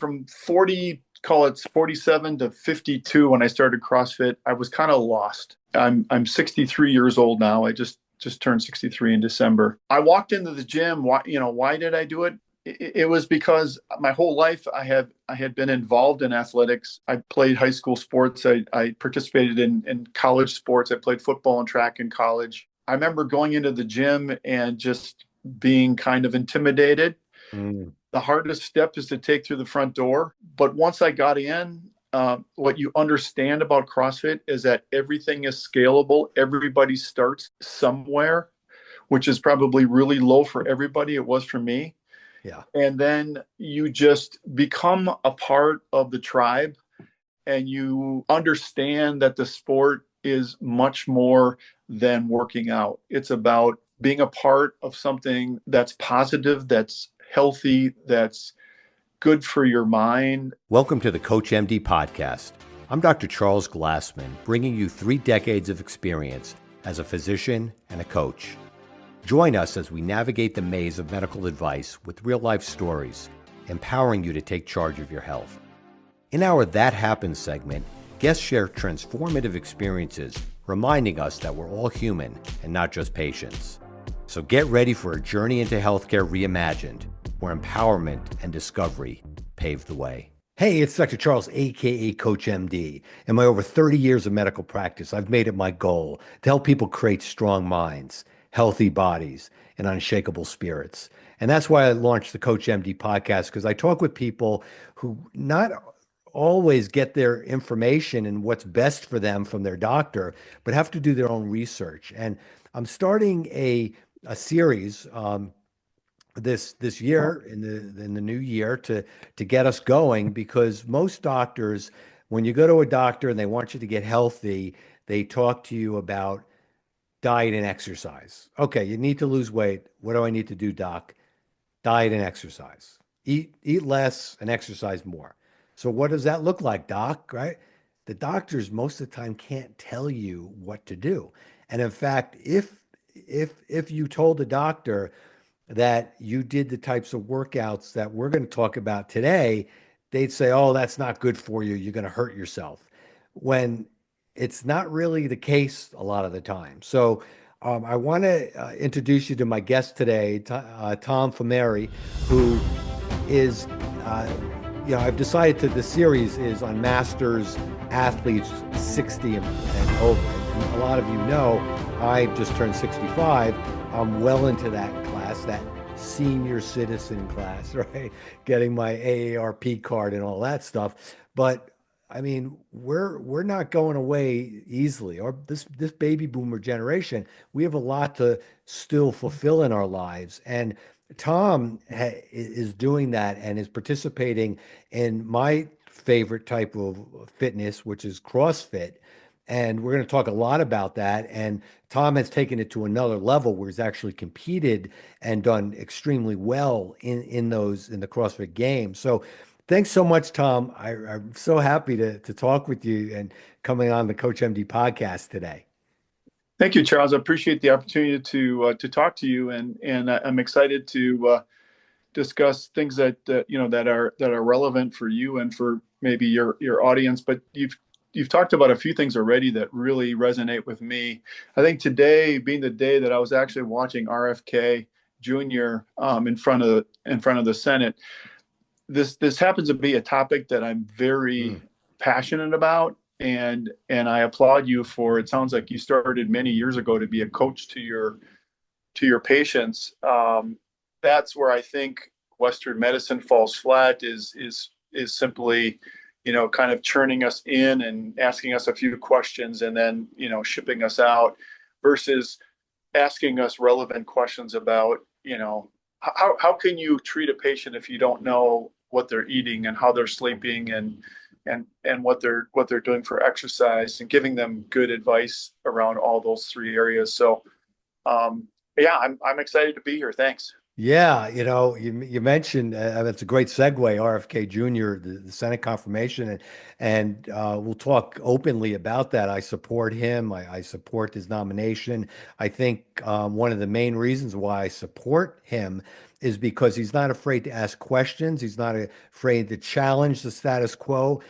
from 40, call it 47 to 52 when I started CrossFit, I was kind of lost. I'm 63 years old now. I just turned 63 in December. I walked into the gym. Why did I do it? It was because my whole life I had been involved in athletics. I played high school sports. I participated in college sports. I played football and track in college. I remember going into the gym and just being kind of intimidated. Mm. The hardest step is to take through the front door. But once I got in, what you understand about CrossFit is that everything is scalable. Everybody starts somewhere, which is probably really low for everybody. It was for me. Yeah. And then you just become a part of the tribe and you understand that the sport is much more than working out. It's about being a part of something that's positive, that's healthy, that's good for your mind. Welcome to the CoachMD podcast. I'm Dr. Charles Glassman, bringing you 3 decades of experience as a physician and a coach. Join us as we navigate the maze of medical advice with real-life stories, empowering you to take charge of your health. In our That Happens segment, guests share transformative experiences, reminding us that we're all human and not just patients. So get ready for a journey into healthcare reimagined, where empowerment and discovery pave the way. Hey, it's Dr. Charles, aka CoachMD. In my over 30 years of medical practice, I've made it my goal to help people create strong minds, healthy bodies, and unshakable spirits. And that's why I launched the CoachMD podcast, because I talk with people who not always get their information and what's best for them from their doctor, but have to do their own research. And I'm starting a series this year in the new year to get us going, because most doctors, when you go to a doctor and they want you to get healthy, they talk to you about diet and exercise. Okay, you need to lose weight. What do I need to do, doc? Diet and exercise. Eat less and exercise more. So what does that look like, doc? Right? The doctors most of the time can't tell you what to do. And in fact, if you told the doctor that you did the types of workouts that we're going to talk about today, they'd say, "Oh, that's not good for you. You're going to hurt yourself." When it's not really the case a lot of the time. So I want to introduce you to my guest today, Tom Fameree, who is, I've decided the series is on Masters athletes 60 and over. And a lot of you know, I just turned 65. I'm well into that class, that senior citizen class, right? Getting my AARP card and all that stuff. But I mean, we're not going away easily. Or this baby boomer generation, we have a lot to still fulfill in our lives. And Tom is doing that and is participating in my favorite type of fitness, which is CrossFit. And we're going to talk a lot about that. And Tom has taken it to another level where he's actually competed and done extremely well in the CrossFit Games. So thanks so much, Tom. I'm so happy to talk with you and coming on the CoachMD podcast today. Thank you, Charles. I appreciate the opportunity to talk to you, and I'm excited to discuss things that are relevant for you and for maybe your audience. But you've talked about a few things already that really resonate with me. I think today being the day that I was actually watching RFK Jr. In front of the Senate. This happens to be a topic that I'm very passionate about, and I applaud you for. It sounds like you started many years ago to be a coach to your patients. That's where I think Western medicine falls flat. Is simply, kind of churning us in and asking us a few questions and then shipping us out, versus asking us relevant questions about how can you treat a patient if you don't know what they're eating and how they're sleeping and what they're doing for exercise, and giving them good advice around all those 3 areas. So yeah, I'm excited to be here. Thanks. Yeah, you mentioned that's a great segue, RFK Jr., the Senate confirmation, and we'll talk openly about that. I support him. I support his nomination. I think one of the main reasons why I support him is because he's not afraid to ask questions. He's not afraid to challenge the status quo.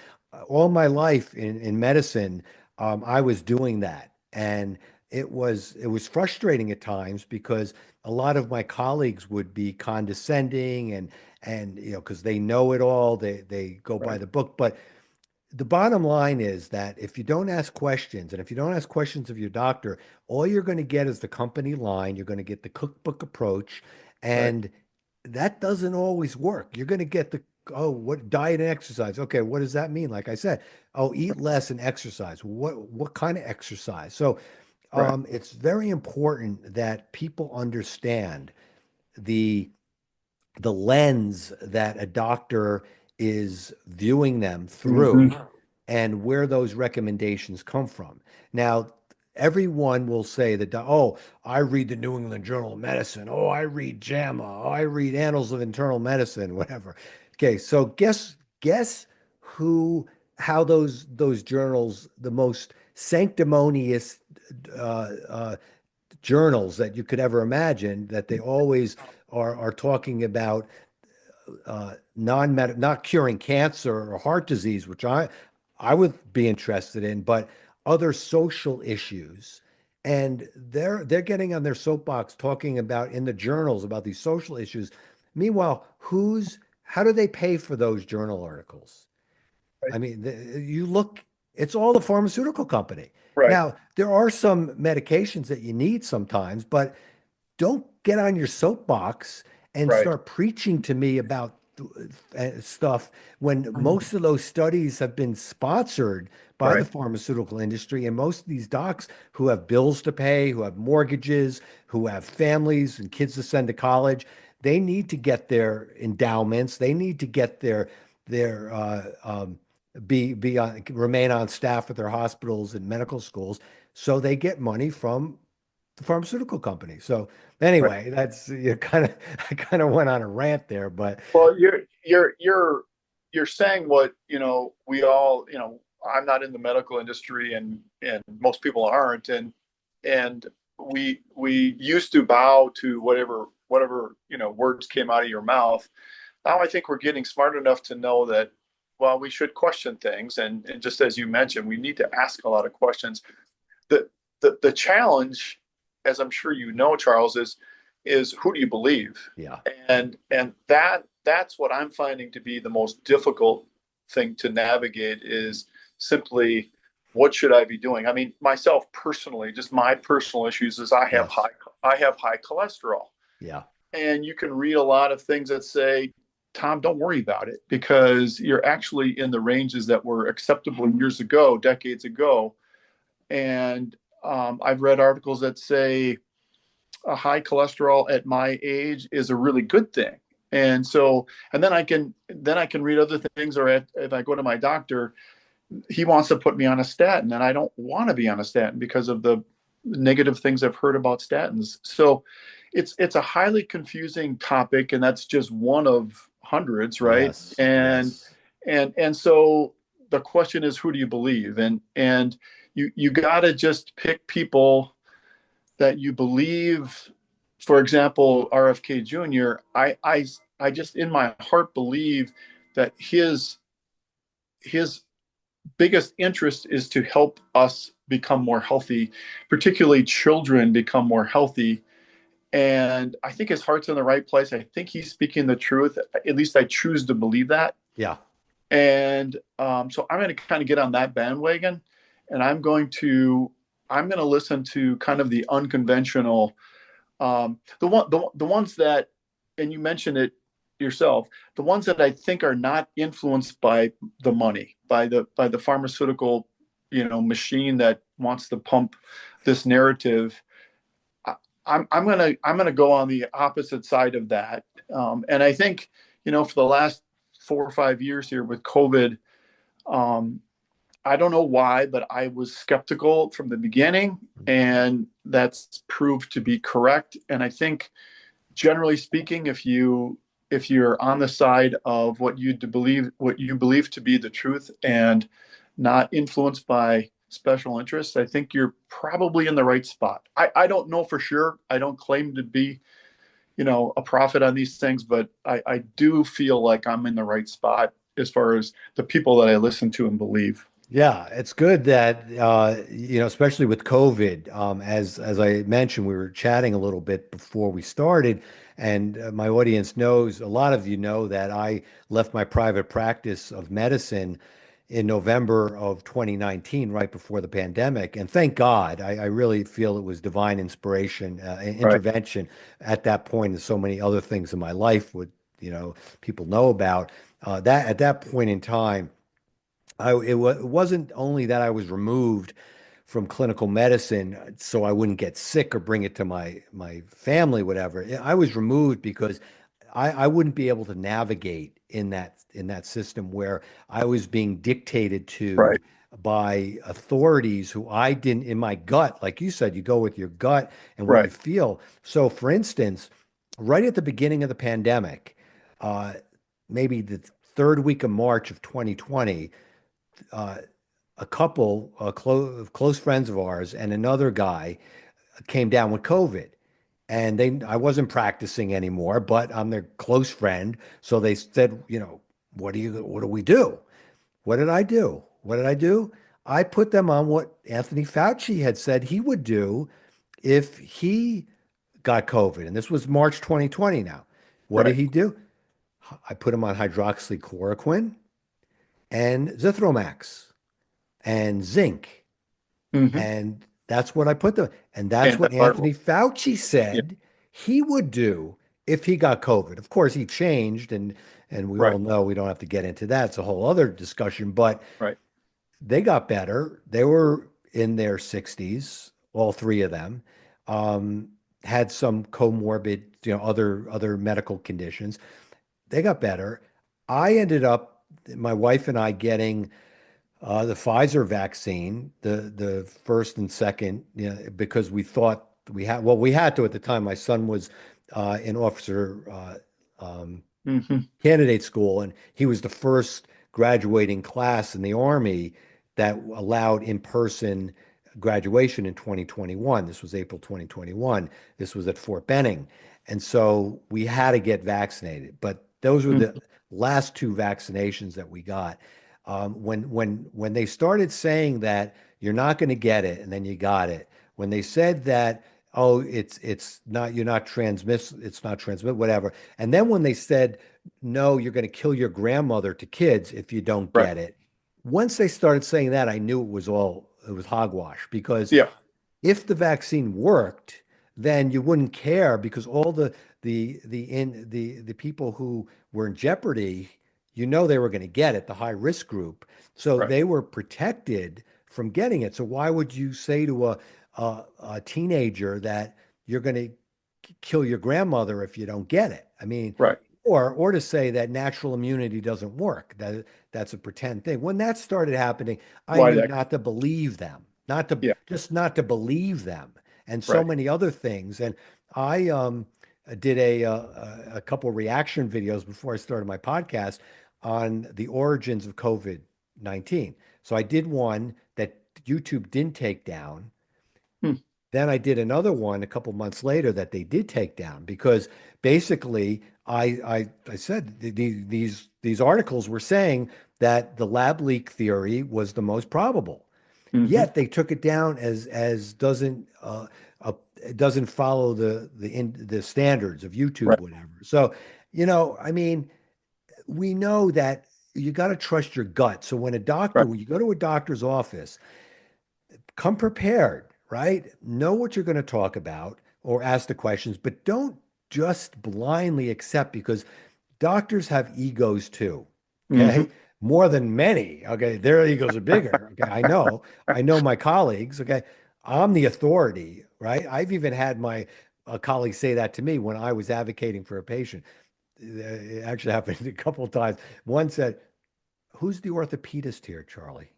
All my life in medicine, I was doing that, and it was frustrating at times because a lot of my colleagues would be condescending and because they know it all, they go by Right. the book. But the bottom line is that if you don't ask questions, and if you don't ask questions of your doctor, all you're going to get is the company line. You're going to get the cookbook approach, Right. and that doesn't always work. You're going to get the, oh, what diet and exercise? Okay, what does that mean? Like I said, oh, eat less and exercise. What kind of exercise? So Right. it's very important that people understand the the lens that a doctor is viewing them through Hmm. and where those recommendations come from. Now, everyone will say that, oh, I read the New England Journal of Medicine. Oh, I read JAMA. Oh, I read Annals of Internal Medicine, whatever. Okay, so guess who how those journals, the most sanctimonious uh, journals that you could ever imagine, that they always are talking about not curing cancer or heart disease, which I would be interested in, but other social issues. And they're getting on their soapbox talking about in the journals about these social issues. Meanwhile, how do they pay for those journal articles? Right. I mean, you look, it's all the pharmaceutical company. Right. Now, there are some medications that you need sometimes, but don't get on your soapbox and Right. start preaching to me about stuff when most of those studies have been sponsored by the Right. pharmaceutical industry. And most of these docs who have bills to pay, who have mortgages, who have families and kids to send to college, they need to get their endowments. They need to get their be on remain on staff at their hospitals and medical schools, so they get money from the pharmaceutical company. So Right. anyway, that's you kind of I kind of went on a rant there, but Well, you're saying what, we all, I'm not in the medical industry, and most people aren't, and we used to bow to whatever, words came out of your mouth. Now I think we're getting smart enough to know that, well, we should question things, and just as you mentioned, we need to ask a lot of questions. The challenge, as I'm sure you know, Charles, is who do you believe? yeah, And that's what I'm finding to be the most difficult thing to navigate, is simply what should I be doing? I mean, myself personally, just my personal issues is yes, I have high cholesterol. yeah, And you can read a lot of things that say, Tom, don't worry about it, because you're actually in the ranges that were acceptable years ago, decades ago. And I've read articles that say a high cholesterol at my age is a really good thing. And so, and then I can read other things, or if I go to my doctor, he wants to put me on a statin, and I don't want to be on a statin because of the negative things I've heard about statins. So it's a highly confusing topic, and that's just one of hundreds, right? yes, And yes, and so the question is, who do you believe? And you got to just pick people that you believe. For example, RFK Jr., I just in my heart believe that his biggest interest is to help us become more healthy, particularly children become more healthy. And I think his heart's in the right place. I think he's speaking the truth. At least I choose to believe that. yeah, And so I'm going to kind of get on that bandwagon, and I'm going to listen to kind of the unconventional, the ones that, and you mentioned it yourself, the ones that I think are not influenced by the money, by the pharmaceutical, machine that wants to pump this narrative. I, I'm gonna go on the opposite side of that, and I think, for the last 4 or 5 years here with COVID, um, I don't know why, but I was skeptical from the beginning, and that's proved to be correct. And I think, generally speaking, if you're on the side of what you believe to be the truth, and not influenced by special interests, I think you're probably in the right spot. I don't know for sure. I don't claim to be, a profit on these things, but I do feel like I'm in the right spot as far as the people that I listen to and believe. Yeah, it's good that especially with COVID, as I mentioned, we were chatting a little bit before we started, and my audience knows, a lot of you know that I left my private practice of medicine in November of 2019, right before the pandemic, and thank God, I really feel it was divine inspiration, Right. intervention at that point, and so many other things in my life would, people know about. That at that point in time. It wasn't only that I was removed from clinical medicine so I wouldn't get sick or bring it to my family, whatever. I was removed because I wouldn't be able to navigate in that system where I was being dictated to Right. by authorities who I didn't, in my gut, like you said, you go with your gut and what you Right. feel. So, for instance, right at the beginning of the pandemic, uh, maybe the third week of March of 2020, uh, a couple, close friends of ours, and another guy came down with COVID. And I wasn't practicing anymore, but I'm their close friend. So they said, what do we do? What did I do? What did I do? I put them on what Anthony Fauci had said he would do if he got COVID. And this was March 2020 now. What did Right. he do? I put him on hydroxychloroquine and Zithromax and zinc. Hmm. And that's what I put them. And that's what Antiviral. Anthony Fauci Yeah. said he would do if he got COVID. Of course, he changed, and we Right. all know we don't have to get into that. It's a whole other discussion, but Right. they got better. They were in their 60s, all three of them. Um, had some comorbid, other medical conditions. They got better. I ended up, my wife and I getting the Pfizer vaccine, the first and second, because we thought we had to at the time. My son was in officer Hmm. candidate school, and he was the first graduating class in the Army that allowed in-person graduation in 2021. This was April 2021. This was at Fort Benning. And so we had to get vaccinated. But those were the last two vaccinations that we got. When they started saying that you're not going to get it and then you got it, when they said that, oh, it's not, you're not transmit, it's not transmit, whatever. And then when they said, no, you're going to kill your grandmother to kids if you don't Right. get it. Once they started saying that, I knew it was hogwash, because Yeah. if the vaccine worked, then you wouldn't care, because all the people who were in jeopardy, they were going to get it, the high risk group. So Right. they were protected from getting it. So why would you say to a teenager that you're going to kill your grandmother if you don't get it? I mean, Right. or to say that natural immunity doesn't work, that's a pretend thing. When that started happening, I Why knew that? not to believe them, Yeah. not to believe them, and so Right. many other things. And I did a couple reaction videos before I started my podcast on the origins of COVID-19. So I did one that YouTube didn't take down. Hmm. Then I did another one a couple months later that they did take down, because basically I said these articles were saying that the lab leak theory was the most probable. Hmm. Yet they took it down as it doesn't follow the standards of YouTube, Right. whatever. So, I mean, we know that you got to trust your gut. So Right. when you go to a doctor's office, come prepared, right? Know what you're going to talk about or ask the questions, but don't just blindly accept, because doctors have egos too. Hmm. Okay. More than many. Okay. Their egos are bigger. Okay. I know my colleagues. Okay. I'm the authority, right? I've even had my colleagues say that to me when I was advocating for a patient. It actually happened a couple of times. One said, "Who's the orthopedist here, Charlie?"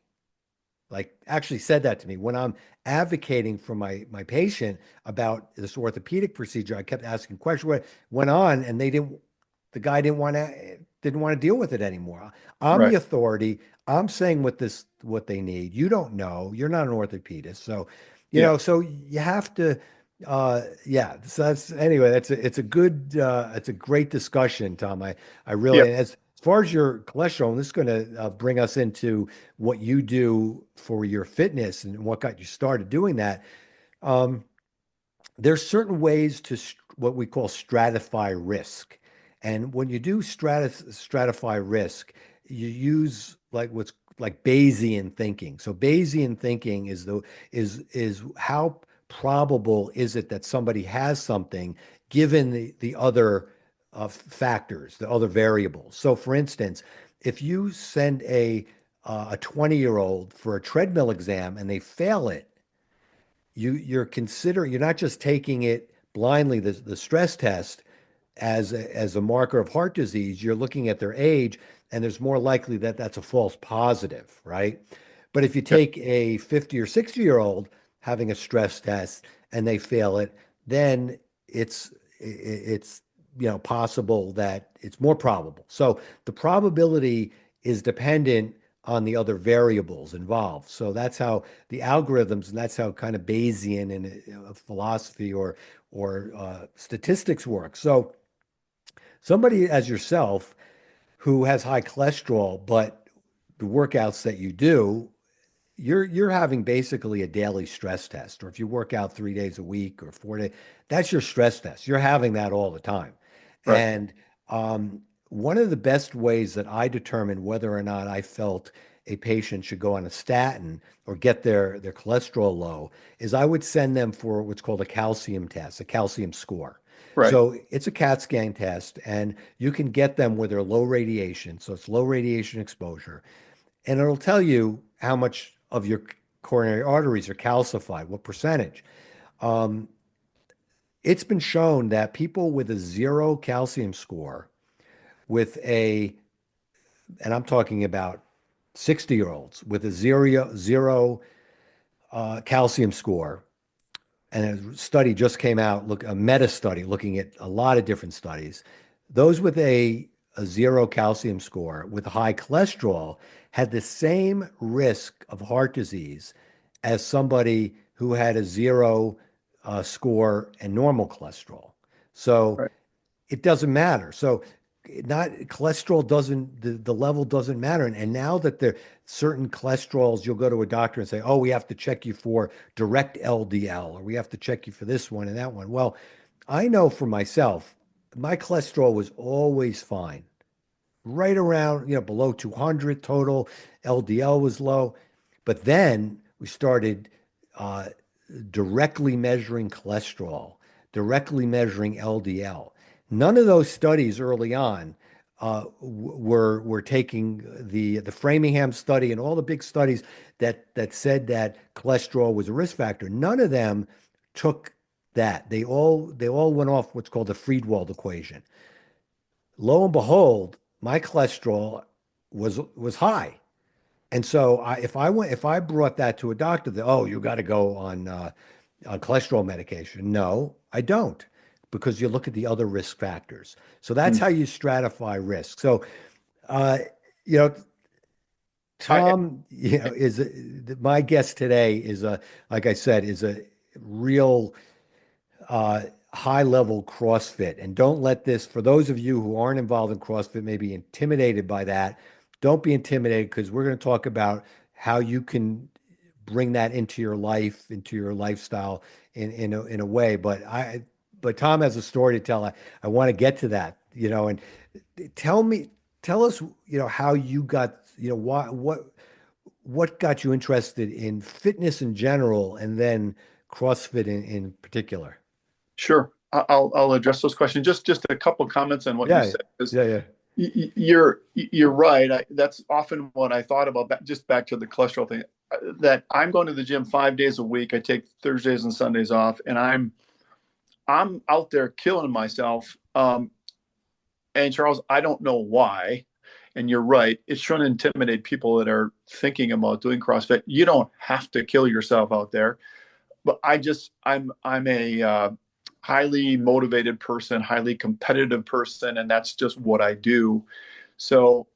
Like, actually said that to me when I'm advocating for my patient about this orthopedic procedure. I kept asking questions. What went on, and the guy didn't want to deal with it anymore. I'm the Right. authority. I'm saying what they need. You don't know. You're not an orthopedist, so Yeah. so you have to. Yeah. So that's anyway. It's a good it's a great discussion, Tom. I Yeah, really as far as your cholesterol, and this is going to bring us into what you do for your fitness and what got you started doing that. Um, there's certain ways to what we call stratify risk. And when you do stratify risk, you use like what's like Bayesian thinking. So Bayesian thinking is how probable is it that somebody has something given the other factors, the other variables. So for instance, if you send a 20-year-old for a treadmill exam and they fail it, you're not just taking it blindly, the stress test as a marker of heart disease. You're looking at their age, and there's more likely that that's a false positive, right? But if you yeah, take a 50 or 60-year-old having a stress test and they fail it, then it's possible that it's more probable. So the probability is dependent on the other variables involved. So that's how the algorithms, and that's how kind of Bayesian in philosophy or statistics work. So somebody as yourself who has high cholesterol, but the workouts that you do, you're having basically a daily stress test. Or if you work out 3 days a week or 4 days, that's your stress test. You're having that all the time. right. And one of the best ways that I determined whether or not I felt a patient should go on a statin or get their cholesterol low is I would send them for what's called a calcium test, a calcium score. Right. So it's a CAT scan test, and you can get them where they're low radiation. So it's low radiation exposure, and it'll tell you how much of your coronary arteries are calcified, what percentage. Um, it's been shown that people with a zero calcium score, with and I'm talking about 60-year-olds with a zero calcium score, and a study just came out, a meta study looking at a lot of different studies. Those with a zero calcium score with high cholesterol had the same risk of heart disease as somebody who had a zero score and normal cholesterol. So Right. it doesn't matter. So not cholesterol doesn't the level doesn't matter. And now that there certain cholesterols, you'll go to a doctor and say, "Oh, we have to check you for direct LDL, or we have to check you for this one and that one." Well, I know for myself, my cholesterol was always fine, right around, below 200 total. LDL was low. But then we started uh, directly measuring cholesterol, directly measuring LDL. None of those studies early on were taking the Framingham study and all the big studies that said that cholesterol was a risk factor. None of them took that. They all went off what's called the Friedwald equation. Lo and behold, my cholesterol was high. And so if I brought that to a doctor, oh, you got to go on cholesterol medication. No, I don't, because you look at the other risk factors. So that's Mm. how you stratify risk. So, uh, you know, I, Tom, my guest today like I said, is a real uh, high level CrossFit. And don't let this, for those of you who aren't involved in CrossFit, may be intimidated by that. Don't be intimidated, because we're going to talk about how you can bring that into your life, into your lifestyle in a way. But Tom has a story to tell. I want to get to that, and tell me, tell us, how you got, what got you interested in fitness in general and then CrossFit in particular. sure. I'll address those questions. Just a couple of comments on what you Yeah, said, because yeah, yeah. you're right. That's often what I thought about. Just back to the cholesterol thing, that I'm going to the gym 5 days a week. I take Thursdays and Sundays off, and I'm out there killing myself. And Charles, I don't know why. And you're right. It's trying to intimidate people that are thinking about doing CrossFit. You don't have to kill yourself out there. But I'm a highly motivated person, highly competitive person, and that's just what I do. So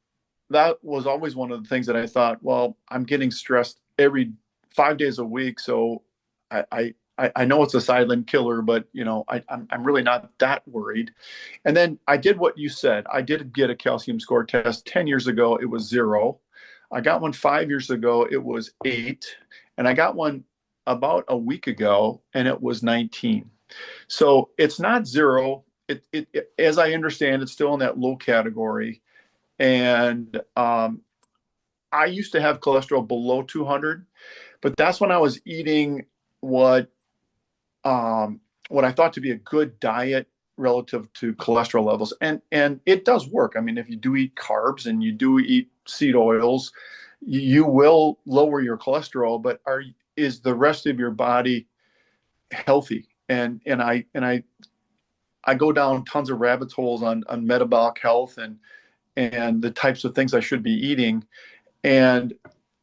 that was always one of the things that I thought, well, I'm getting stressed every 5 days a week, so I I know it's a silent killer, but I'm really not that worried. And then I did what you said. I did get a calcium score test 10 years ago. It was 0. I got one 5 years ago. It was 8. And I got one about a week ago, and it was 19. So it's not 0. As I understand, it's still in that low category. And I used to have cholesterol below 200, but that's when I was eating what what I thought to be a good diet relative to cholesterol levels. And it does work. I mean, if you do eat carbs and you do eat seed oils, you will lower your cholesterol, but is the rest of your body healthy? And I go down tons of rabbit holes on metabolic health and the types of things I should be eating. And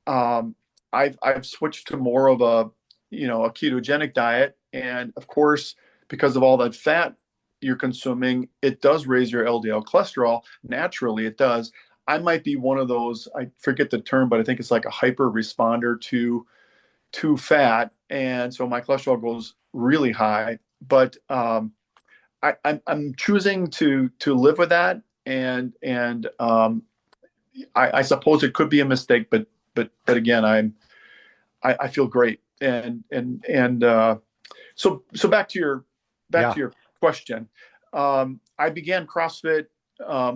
I've switched to more of a ketogenic diet. And of course, because of all that fat you're consuming, it does raise your LDL cholesterol. Naturally, it does. I might be one of those, I forget the term, but I think it's like a hyper responder to fat. And so my cholesterol goes really high. But I'm choosing to live with that. And I suppose it could be a mistake, but again, I feel great. So back to your question. I began CrossFit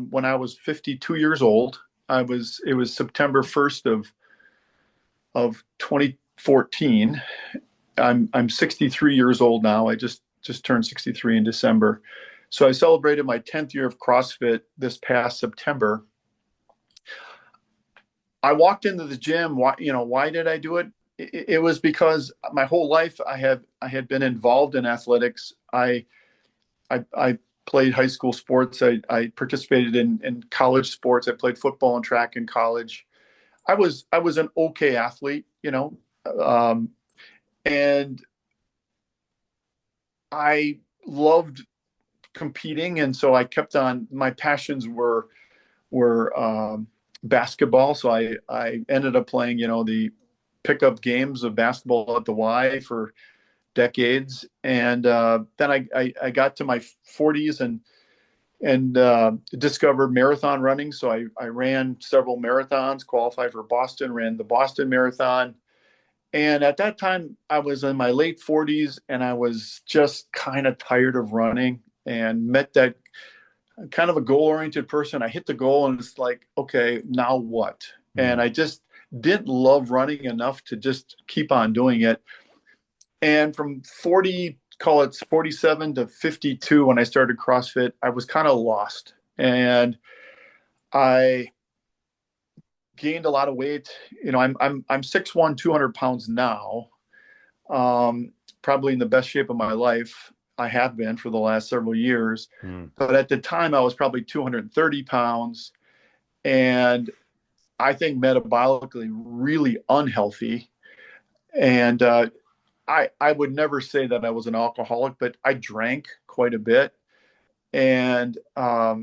when I was 52 years old. It was September 1st of 2014. I'm 63 years old now. I just turned 63 in December. So I celebrated my 10th year of CrossFit this past September. I walked into the gym. Why did I do it? It was because my whole life I had been involved in athletics. I played high school sports. I participated in college sports. I played football and track in college. I was an okay athlete, and I loved competing, and so I kept on. My passions were basketball. So I ended up playing, the pickup games of basketball at the Y for decades. And then I got to my 40s and discovered marathon running. So I ran several marathons, qualified for Boston, ran the Boston Marathon. And at that time, I was in my late 40s, and I was just kind of tired of running, and met that kind of a goal-oriented person. I hit the goal, and it's like, okay, now what? And I just didn't love running enough to just keep on doing it. And from 40, call it 47 to 52, when I started CrossFit, I was kind of lost. And I gained a lot of weight. I'm 6'1", 200 pounds now. Probably in the best shape of my life. I have been for the last several years. But at the time, I was probably 230 pounds. And I think metabolically really unhealthy. And I would never say that I was an alcoholic, but I drank quite a bit. And I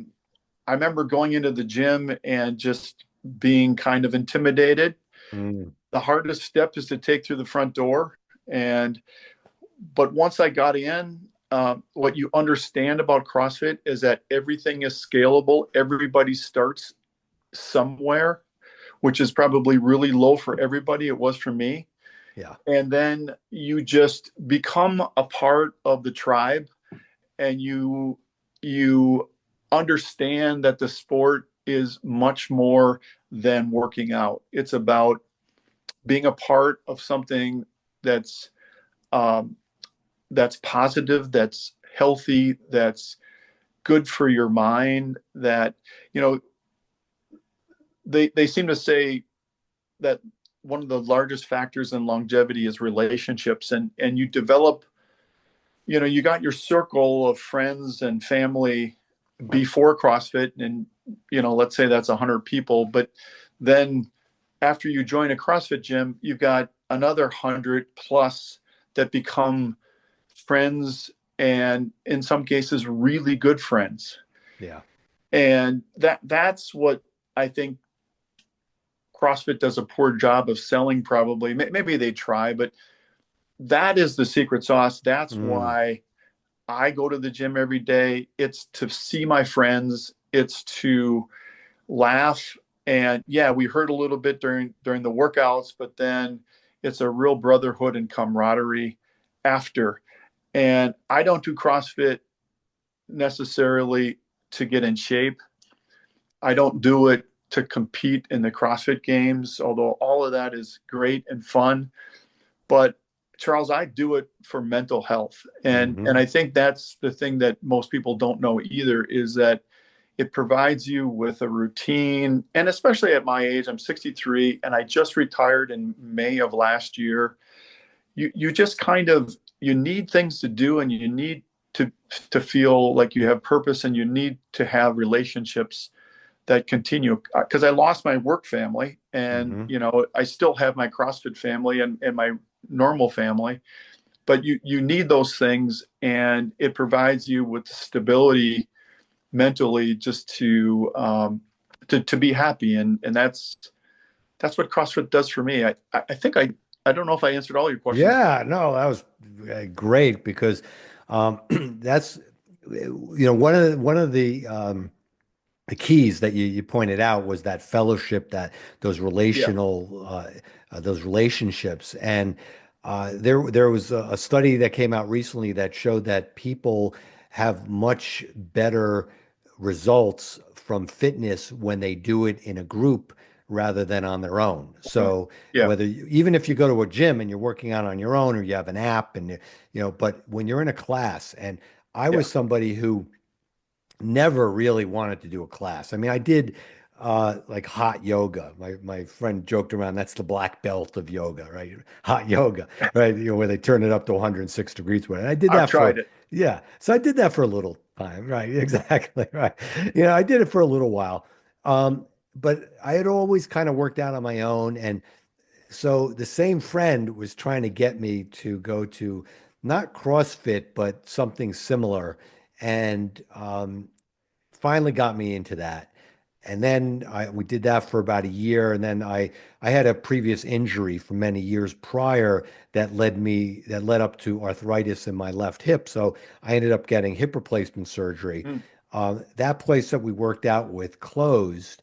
remember going into the gym and just being kind of intimidated. The hardest step is to take through the front door. But once I got in, what you understand about CrossFit is that everything is scalable. Everybody starts somewhere, which is probably really low for everybody. It was for me. Yeah. And then you just become a part of the tribe, and you understand that the sport is much more than working out. It's about being a part of something that's positive, that's healthy, that's good for your mind. That, they seem to say that one of the largest factors in longevity is relationships, and you develop, you got your circle of friends and family before CrossFit, and let's say that's 100 people, but then after you join a CrossFit gym, you've got another 100 plus that become friends, and in some cases really good friends. Yeah. And that's what I think CrossFit does a poor job of selling. Probably, maybe they try, but that is the secret sauce. That's Mm, why I go to the gym every day. It's to see my friends. It's to laugh. And yeah, we hurt a little bit during the workouts, but then it's a real brotherhood and camaraderie after. And I don't do CrossFit necessarily to get in shape. I don't do it to compete in the CrossFit Games, although all of that is great and fun. But Charles, I do it for mental health. And hmm I think that's the thing that most people don't know either, is that it provides you with a routine. And especially at my age, I'm 63 and I just retired in May of last year. You just kind of, you need things to do, and you need to to feel like you have purpose, and you need to have relationships that continue, because I lost my work family, and hmm I still have my CrossFit family and my normal family, but you need those things, and it provides you with stability mentally, just to be happy, and that's what CrossFit does for me. I think I don't know if I answered all your questions. Yeah, no, that was great because that's one of the keys that you pointed out was that fellowship, that those Yeah. those relationships. And there was a study that came out recently that showed that people have much better results from fitness when they do it in a group rather than on their own. Right. So Yeah. even if you go to a gym and you're working out on your own, or you have an app, and but when you're in a class, and I Yeah. was somebody who never really wanted to do a class. I mean, I did like hot yoga. My friend joked around, that's the black belt of yoga, right? Hot yoga, right? Where they turn it up to 106 degrees. And I did I've that tried for, it. yeah. So I did that for a little time, right? Exactly, right. I did it for a little while. But I had always kind of worked out on my own. And so the same friend was trying to get me to go to not CrossFit, but something similar. And finally got me into that. And then we did that for about a year. And then I had a previous injury from many years prior that led up to arthritis in my left hip. So I ended up getting hip replacement surgery. Mm. That place that we worked out with closed,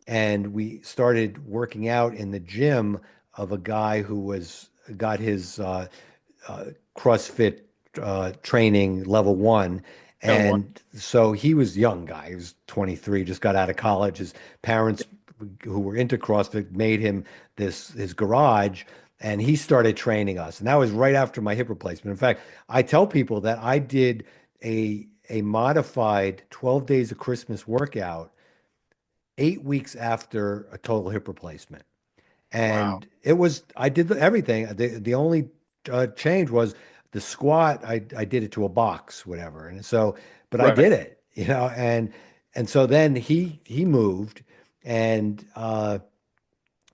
and we started working out in the gym of a guy who was got his uh, CrossFit training level one. L one. And so he was a young guy. He was 23, just got out of college. His parents, who were into CrossFit, made him his garage, and he started training us. And that was right after my hip replacement. In fact, I tell people that I did a modified 12 days of Christmas workout 8 weeks after a total hip replacement. Wow. And it was, I did everything. The only change was the squat. I did it to a box, whatever. And so, but I Right. did it, and so then he moved, and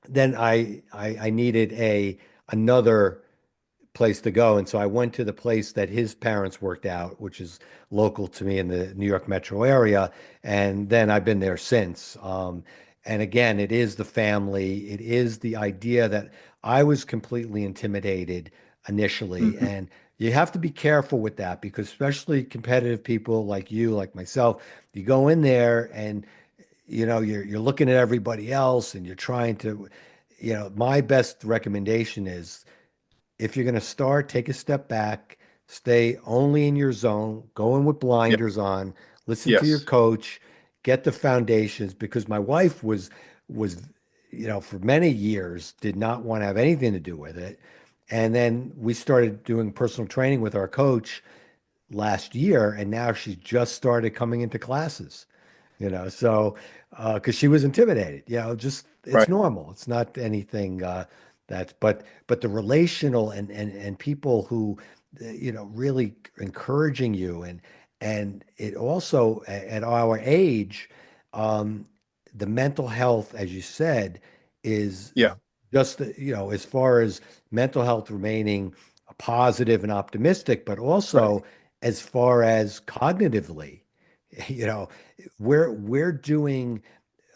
then I needed a another place to go. And so I went to the place that his parents worked out, which is local to me in the New York metro area. And then I've been there since. And again, it is the family, it is the idea that I was completely intimidated initially. Mhm. And you have to be careful with that, because especially competitive people like you, like myself, you go in there and you're looking at everybody else, and you're trying to, my best recommendation is, if you're going to start, take a step back, stay only in your zone, go in with Yeah. blinders on, listen to your Yes. coach, get the foundations. Because my wife was, for many years did not want to have anything to do with it. And then we started doing personal training with our coach last year, and now she's just started coming into classes, so because she was intimidated, just it's Right. normal. It's not anything but the relational and people who really encouraging you, and it also at our age, um, the mental health, as you said, is Yeah. just as far as mental health remaining positive and optimistic, but Right. also as far as cognitively, you know, we're we're doing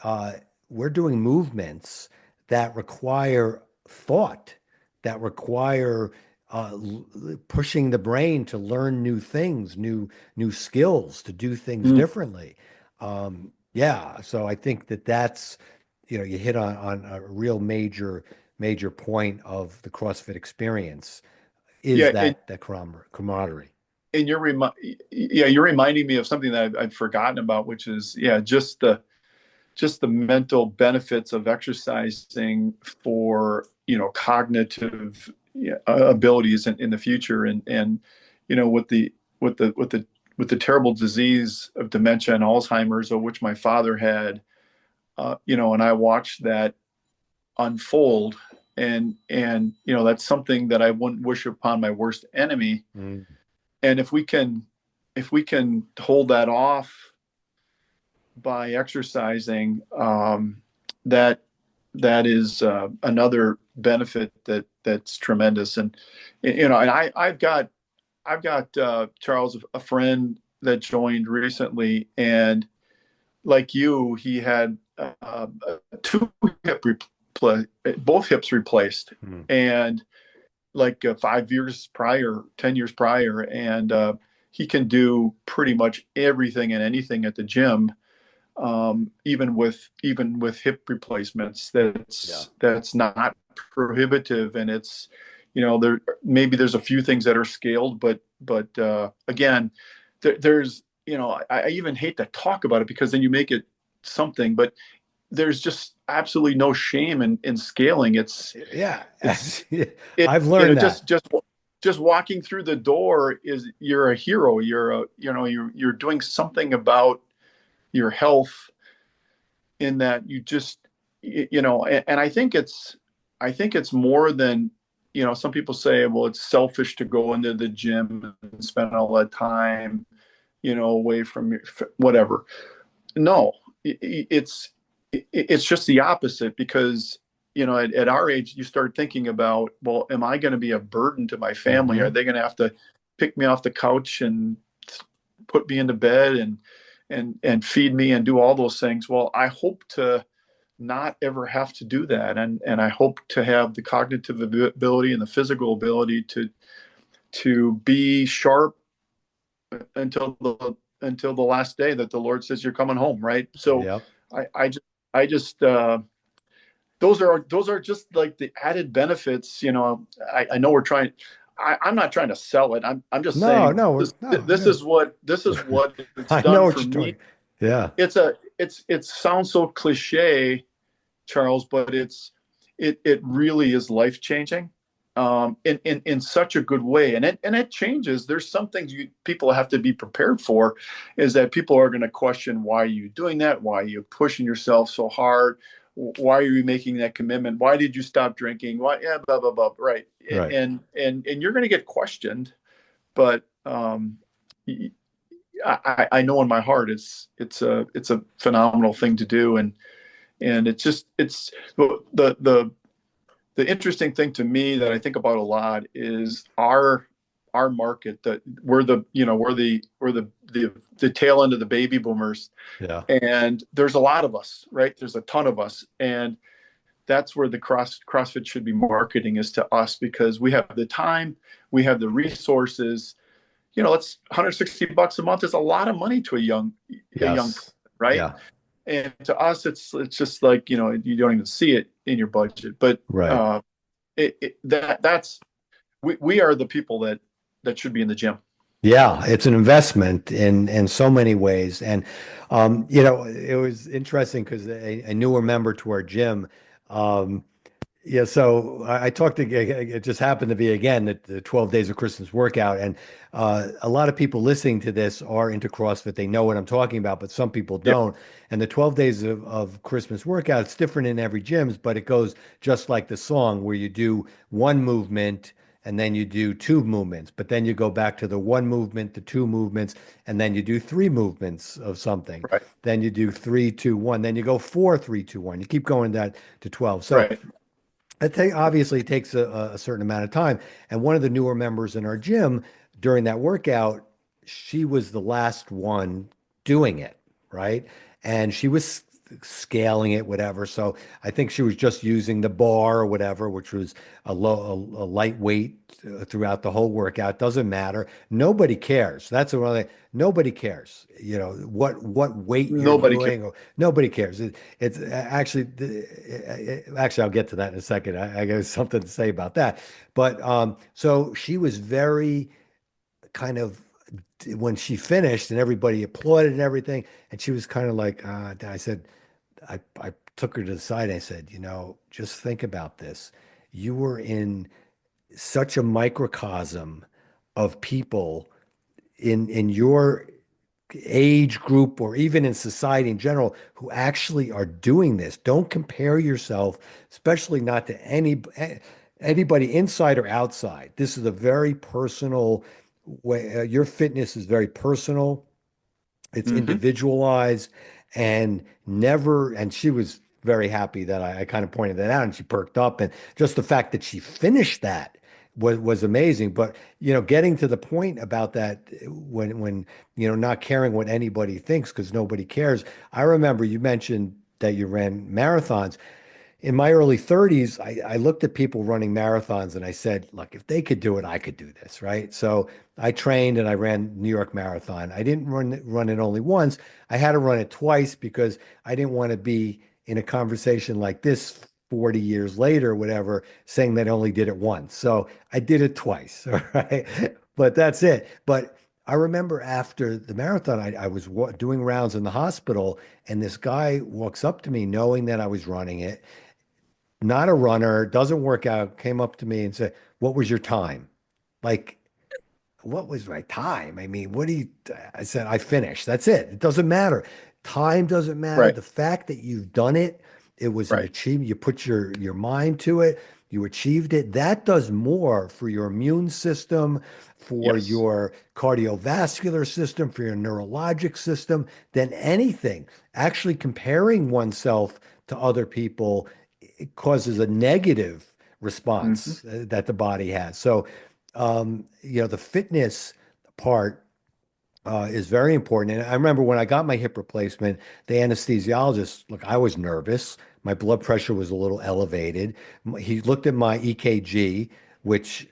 uh, we're doing movements that require thought, that require pushing the brain to learn new things, new skills, to do things Mm. differently. Yeah, so I think that's, you hit on a real major point of the CrossFit experience is Yeah, that camaraderie. and you're reminding me of something that I'd forgotten about, which is just the mental benefits of exercising for cognitive abilities in the future, and with the terrible disease of dementia and Alzheimer's, of which my father had, and I watched that unfold, and that's something that I wouldn't wish upon my worst enemy. Mm. And if we can hold that off by exercising, that that is another benefit that's tremendous. And I've got Charles, a friend that joined recently, and like you, he had two both hips replaced, Mm. and like 5 years prior, 10 years prior, and he can do pretty much everything and anything at the gym, even with hip replacements. Yeah. That's not prohibitive, and it's there maybe there's a few things that are scaled, but again, there's I even hate to talk about it because then you make it something, but there's just absolutely no shame in scaling. Yeah. It's it I've you know learned that. just walking through the door is you're a hero. You're doing something about your health, in that you just and I think it's more than some people say, well, it's selfish to go into the gym and spend all that time away from your whatever. No, it's just the opposite, because at our age you start thinking about, well, am I going to be a burden to my family? Are Hmm. they going to have to pick me off the couch and put me into bed and feed me and do all those things? Well, I hope to not ever have to do that, and I hope to have the cognitive ability and the physical ability to be sharp until the last day that the Lord says you're coming home, right? So Yep. I just those are just like the added benefits. I know we're trying. I'm not trying to sell it. I'm just No, saying no, this. no, This is what it's I know done what for you're me. talking. Yeah. It sounds so cliche, Charles, but it really is life changing, in such a good way, and it changes. There's some things people have to be prepared for, is that people are going to question, why are you doing that? Why are you pushing yourself so hard? Why are you making that commitment? Why did you stop drinking? Why? Yeah, blah blah blah. Right, Right. and you're going to get questioned, but I know in my heart it's a phenomenal thing to do, and it's the interesting thing to me that I think about a lot is our market, that we're the tail end of the baby boomers, Yeah. and there's a lot of us, right? There's a ton of us, and that's where the CrossFit should be marketing, is to us, because we have the time, we have the resources. It's $160 a month is a lot of money to a young person, Yes. right? Yeah. And to us, it's just like, you don't even see it in your budget. But Right. that's we are the people that should be in the gym. Yeah, it's an investment in so many ways. And it was interesting because a newer member to our gym, um, yeah, so I talked to, it just happened to be again the 12 days of Christmas workout. And a lot of people listening to this are into CrossFit. They know what I'm talking about, but some people Yeah, don't. And the 12 days of Christmas workout, it's different in every gyms, but it goes just like the song, where you do one movement and then you do two movements, but then you go back to the one movement, the two movements, and then you do three movements of something. right, Then you do three, two, one. Then you go four, three, two, one. You keep going that to 12. So right. obviously it takes a certain amount of time. And one of the newer members in our gym during that workout, she was the last one doing it, right? And she was scaling it, whatever. So I think she was just using the bar or whatever, which was a lightweight throughout the whole workout. Doesn't matter. Nobody cares. That's another thing. Nobody cares. You know what weight you're Nobody cares. doing, or nobody cares. It's actually I'll get to that in a second. I got something to say about that. But so she was very kind of when she finished and everybody applauded and everything, and she was kind of like, I said, I took her to the side and I said, you know, just think about this. You were in such a microcosm of people in your age group or even in society in general who actually are doing this. Don't compare yourself, especially not to anybody inside or outside. This is a very personal way. Your fitness is very personal. It's Hmm. individualized and she was very happy that I kind of pointed that out and she perked up. And just the fact that she finished that was amazing. But, you know, getting to the point about that you know, not caring what anybody thinks because nobody cares. I remember you mentioned that you ran marathons. In my early 30s, I looked at people running marathons and I said, look, if they could do it, I could do this, right? So I trained and I ran New York Marathon. I didn't run it only once. I had to run it twice because I didn't want to be in a conversation like this 40 years later, or whatever, saying that I only did it once. So I did it twice, all right? But that's it. But I remember after the marathon, I was doing rounds in the hospital, and this guy walks up to me knowing that I was running it, not a runner, doesn't work out, came up to me and said, "What was your time?" Like, what was my time? I mean, what do you, I said, I finished. That's it. It doesn't matter. Time doesn't matter. Right. The fact that you've done it, it was an Right. achievement. You put your mind to it, you achieved it. That does more for your immune system, for Yes. your cardiovascular system, for your neurologic system than anything. Actually, comparing oneself to other people, it causes a negative Hmm. response that the body has. So, you know, the fitness part is very important. And I remember when I got my hip replacement, the anesthesiologist, look, I was nervous. My blood pressure was a little elevated. He looked at my EKG, which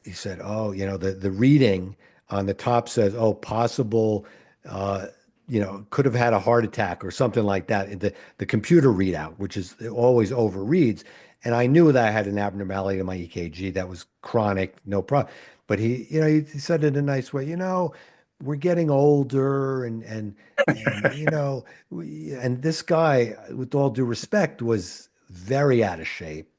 he said, "Oh, you know, the reading on the top says, oh, possible, uh, you know, could have had a heart attack or something like that." The computer readout, which is it always overreads, and I knew that I had an abnormality in my EKG that was chronic, no problem. But you know, he said it in a nice way. You know, we're getting older, and you know, and this guy, with all due respect, was very out of shape.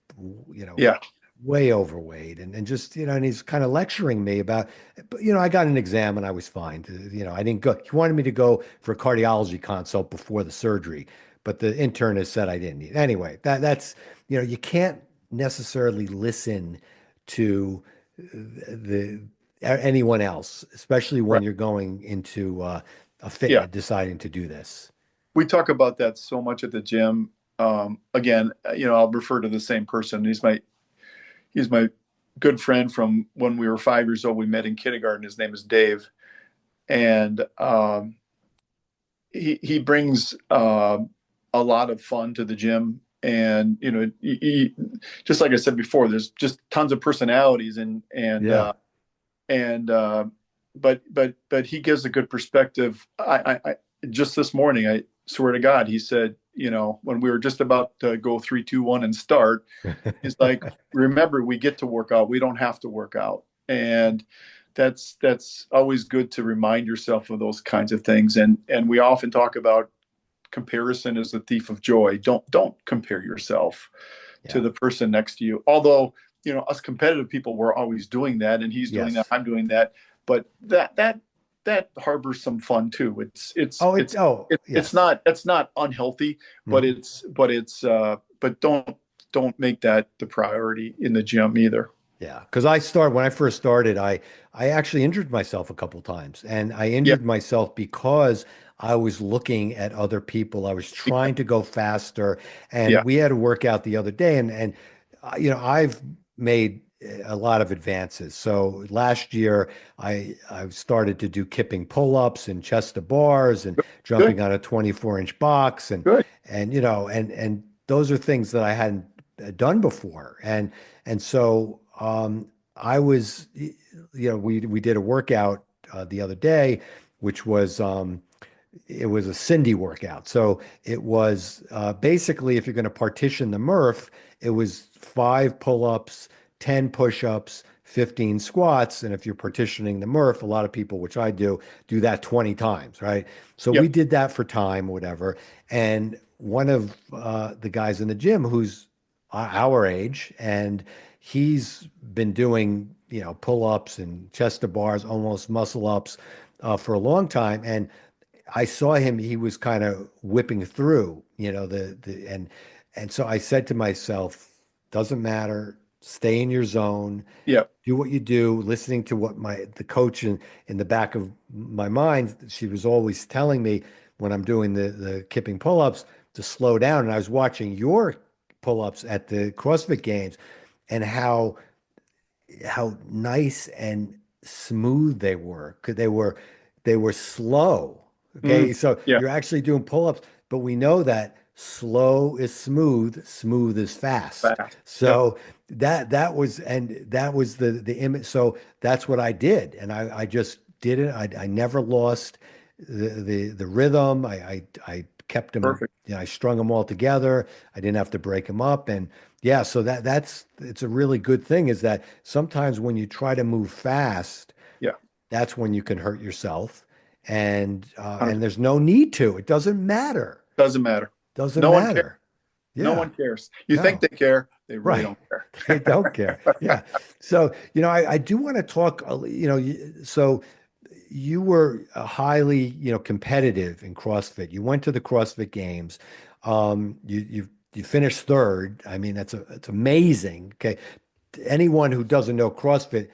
You know, Yeah. way overweight and just, you know, and he's kind of lecturing me about, but, you know, I got an exam and I was fine. You know, I didn't go, he wanted me to go for a cardiology consult before the surgery, but the internist said I didn't need. Anyway, that's, you know, you can't necessarily listen to the anyone else, especially when Right. you're going into a Yeah. fitness, deciding to do this. We talk about that so much at the gym. Again, you know, I'll refer to the same person. He's my good friend from when we were 5 years old. We met in kindergarten. His name is Dave, and he brings a lot of fun to the gym. And you know, just like I said before, there's just tons of personalities, Yeah. but he gives a good perspective. I just this morning, I swear to God, he said, you know, when we were just about to go 3, 2, 1 and start, he's like, remember, we get to work out. We don't have to work out. And that's always good to remind yourself of those kinds of things. And we often talk about comparison is the thief of joy. Don't compare yourself to Yeah. the person next to you. Although, you know, us competitive people, we're always doing that, and he's doing that, Yes. I'm doing that. But that harbors some fun too. Oh, yes. It's not unhealthy, but Mhm. but don't make that the priority in the gym either. Yeah, because when I first started, I actually injured myself a couple times, and I Yeah, injured myself because I was looking at other people. I was trying to go faster, and yeah, we had a workout the other day, and you know, I've made a lot of advances. So last year, I started to do kipping pull-ups and chest to bars and Good, jumping on a 24-inch box, good. and and those are things that I hadn't done before. And so I was, we did a workout the other day, which was it was a Cindy workout. So it was basically, if you're going to partition the Murph, it was 5 pull-ups, 10 push-ups, 15 squats. And if you're partitioning the Murph, a lot of people, which I do that 20 times, right? So we Yep. did that for time, whatever. And one of the guys in the gym who's our age, and he's been doing, pull-ups and chest to bars, almost muscle ups for a long time. And I saw him, he was kind of whipping through, and so I said to myself, doesn't matter, stay in your zone, Yep. do what you do, listening to what the coach in the back of my mind, she was always telling me when I'm doing the kipping pull-ups to slow down. And I was watching your pull-ups at the CrossFit Games and how nice and smooth they were. 'Cause they were slow. Okay. Mm, So yeah. you're actually doing pull-ups, but we know that slow is smooth, smooth is fast. Fast. Yep. So that was the image. So that's what I did. And I just did it. I never lost the rhythm. I kept them, Perfect. I strung them all together. I didn't have to break them up. And yeah, so it's a really good thing is that sometimes when you try to move fast, Yeah. that's when you can hurt yourself. And 100%. there's no need to. It doesn't matter. Doesn't matter. Doesn't No one cares. matter. No Yeah. one cares. You think No. they care, they really Right. don't care. They don't care. Yeah. So, I do want to talk, so you were highly, competitive in CrossFit. You went to the CrossFit Games. You finished third. I mean, it's amazing. Okay. Anyone who doesn't know CrossFit,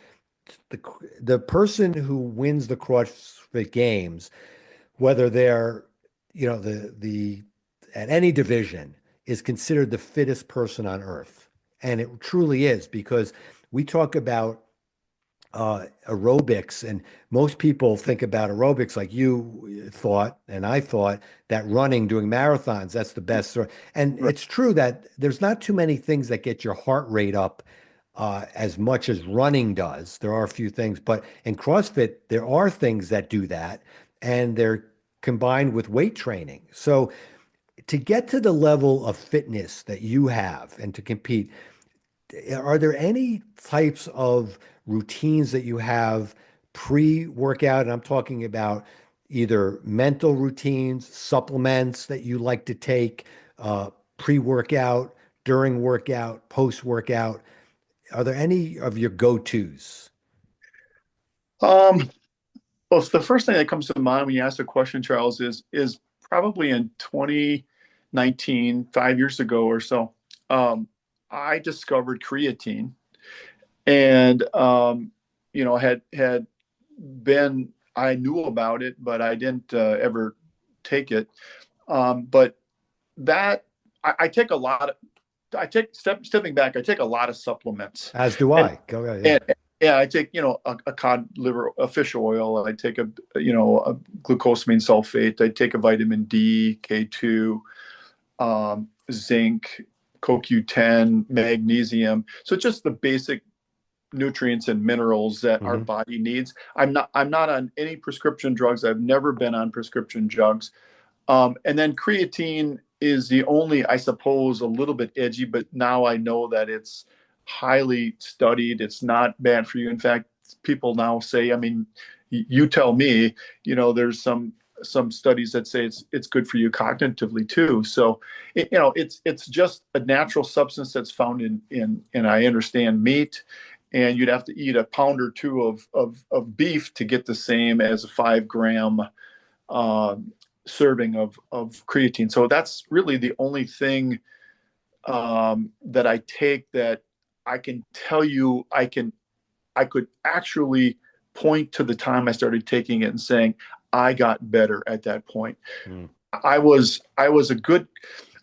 the the person who wins the CrossFit Games, whether they're, the at any division, is considered the fittest person on earth. And it truly is because we talk about aerobics, and most people think about aerobics like you thought, and I thought that running, doing marathons, that's the best. And Right. it's true that there's not too many things that get your heart rate up as much as running does. There are a few things, but in CrossFit, there are things that do that, and they're combined with weight training. So to get to the level of fitness that you have and to compete, are there any types of routines that you have pre-workout? And I'm talking about either mental routines, supplements that you like to take, pre-workout, during workout, post-workout. Are there any of your go-tos? Um, well, so the first thing that comes to mind when you ask the question, Charles, is probably in 2019, 5 years ago or so. I discovered creatine, and had been I knew about it, but I didn't ever take it. But that I take a lot of I take stepping back. I take a lot of supplements, As do and I. Go ahead. Yeah. and yeah, I take a cod liver, a fish oil. I take a glucosamine sulfate. I take a vitamin D, K2, zinc, CoQ10, magnesium. So just the basic nutrients and minerals that our Hmm. body needs. I'm not on any prescription drugs. I've never been on prescription drugs. And then creatine is the only, I suppose, a little bit edgy, but now I know that it's highly studied. It's not bad for you. In fact, people now say, I mean, you tell me, there's some studies that say it's good for you cognitively too. So, it's just a natural substance that's found in I understand meat, and you'd have to eat a pound or two of beef to get the same as a 5 gram serving of creatine. So that's really the only thing that I take that I can tell you I could actually point to the time I started taking it and saying I got better at that point. Mm. I was a good.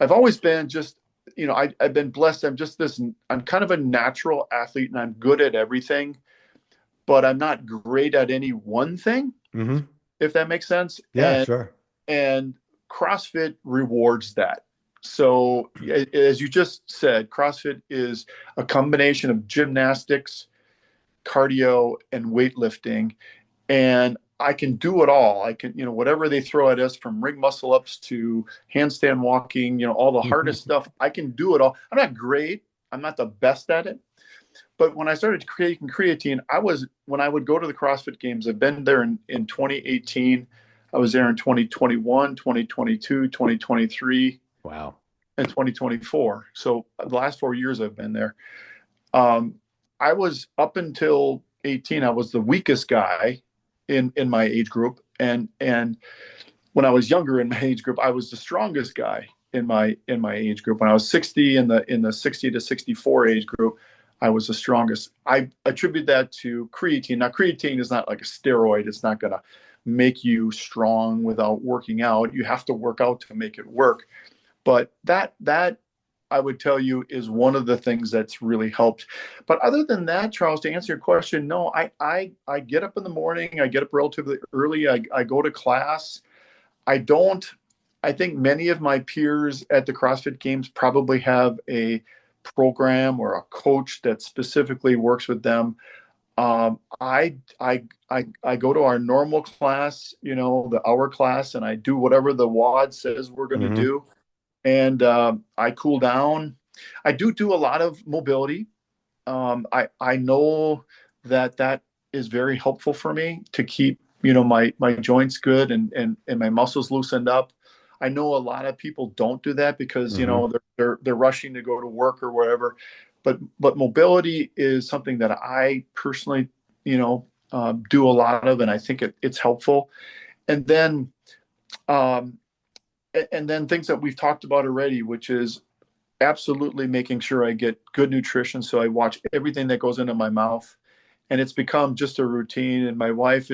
I've always been just I've been blessed. I'm kind of a natural athlete and I'm good at everything, but I'm not great at any one thing, Hmm. if that makes sense. Yeah, sure. And CrossFit rewards that. So as you just said, CrossFit is a combination of gymnastics, cardio, and weightlifting. And I can do it all. I can, whatever they throw at us, from ring muscle ups to handstand walking, all the hardest stuff, I can do it all. I'm not great. I'm not the best at it. But when I started creating creatine, when I would go to the CrossFit Games, I've been there in 2018. I was there in 2021, 2022, 2023, Wow. and 2024. So the last 4 years I've been there. Um, I was up until 18, I was the weakest guy in my age group. And when I was younger in my age group, I was the strongest guy in my age group. When I was 60 in the 60 to 64 age group, I was the strongest. I attribute that to creatine. Now, creatine is not like a steroid. It's not going to make you strong without working out. You have to work out to make it work. But that I would tell you is one of the things that's really helped. But other than that, Charles, to answer your question, no, I get up in the morning. I get up relatively early. I go to class. I don't. I think many of my peers at the CrossFit Games probably have a program or a coach that specifically works with them. I go to our normal class, the hour class, and I do whatever the WOD says we're going to Hmm. do, and I cool down. I do a lot of mobility. I know that is very helpful for me to keep my joints good and my muscles loosened up. I know a lot of people don't do that because Hmm. they're rushing to go to work or wherever, but mobility is something that I personally do a lot of, and I think it's helpful. And then um, and then things that we've talked about already, which is absolutely making sure I get good nutrition. So I watch everything that goes into my mouth, and it's become just a routine. And my wife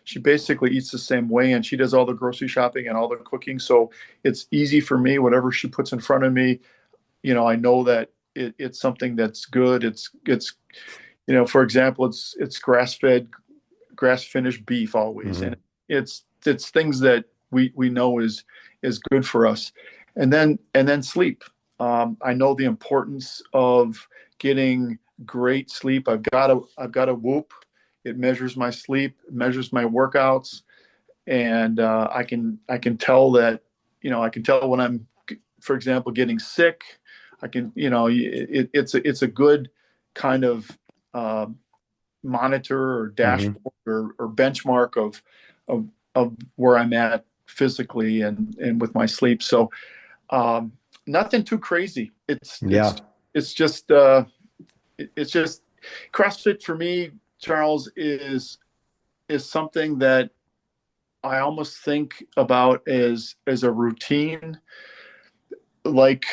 she basically eats the same way, and she does all the grocery shopping and all the cooking. So it's easy for me. Whatever she puts in front of me, I know that it's something that's good. It's for example, it's grass fed, grass finished beef always, and Hmm. it's things that we know is good for us. And then sleep. I know the importance of getting great sleep. I've got a Whoop. It measures my sleep, measures my workouts, and I can tell that I can tell when I'm, for example, getting sick. I can it's a good kind of uh, monitor or Hmm. dashboard or benchmark of where I'm at physically and with my sleep. So nothing too crazy. It's Yeah. it's it's just it's just CrossFit for me, Charles, is something that I almost think about as a routine, like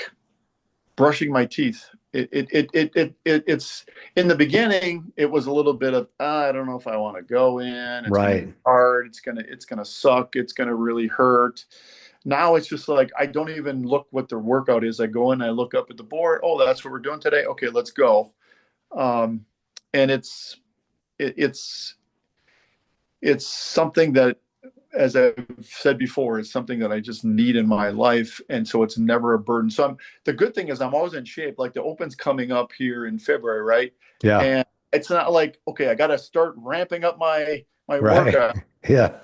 brushing my teeth. It's in the beginning, it was a little bit of I don't know if I want to go in. It's gonna be Right. hard. It's gonna suck. It's gonna really hurt. Now it's just like I don't even look what the workout is. I go in, I look up at the board. Oh, that's what we're doing today. Okay, let's go. Um, and it's it's something that, as I've said before, is something that I just need in my life, and so it's never a burden. So the good thing is I'm always in shape. Like the Open's coming up here in February, right? Yeah. And it's not like okay, I got to start ramping up my Right. workout. Yeah.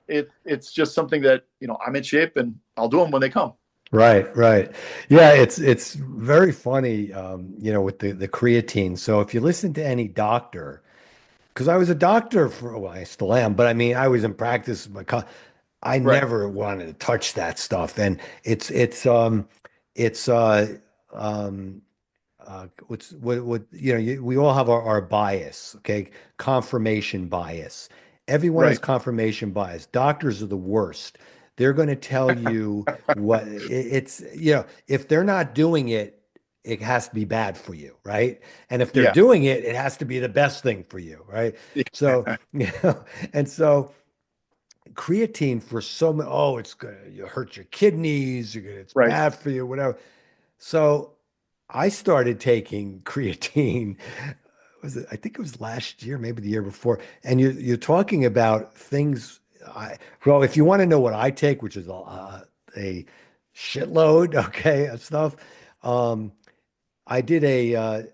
It's just something that I'm in shape and I'll do them when they come. Right, right. Yeah, it's very funny, with the creatine. So if you listen to any doctor, because I was a doctor for, well, I still am, but I mean, I was in practice. I Right. never wanted to touch that stuff, and it's we all have our bias, okay? Confirmation bias. Everyone has Right. confirmation bias. Doctors are the worst. They're going to tell you what it's, if they're not doing it, it has to be bad for you, right? And if they're Yeah. doing it, it has to be the best thing for you, right? So, and so creatine for so many, oh, it's gonna you hurt your kidneys, it's Right. bad for you, whatever. So I started taking creatine. I think it was last year, maybe the year before. And you're talking about things. Well, if you want to know what I take, which is a shitload, okay, of stuff. Um, I did a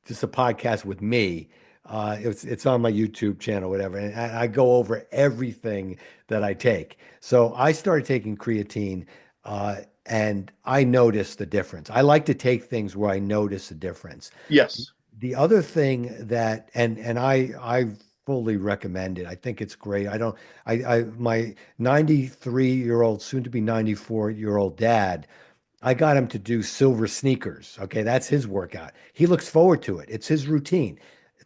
just a podcast with me. It's on my YouTube channel, whatever, and I go over everything that I take. So I started taking creatine, and I noticed the difference. I like to take things where I notice the difference. Yes. The other thing that, and I fully recommend it. I think it's great. I my 93-year-old, soon to be 94-year-old dad. I got him to do silver sneakers. Okay, that's his workout. He looks forward to it. It's his routine.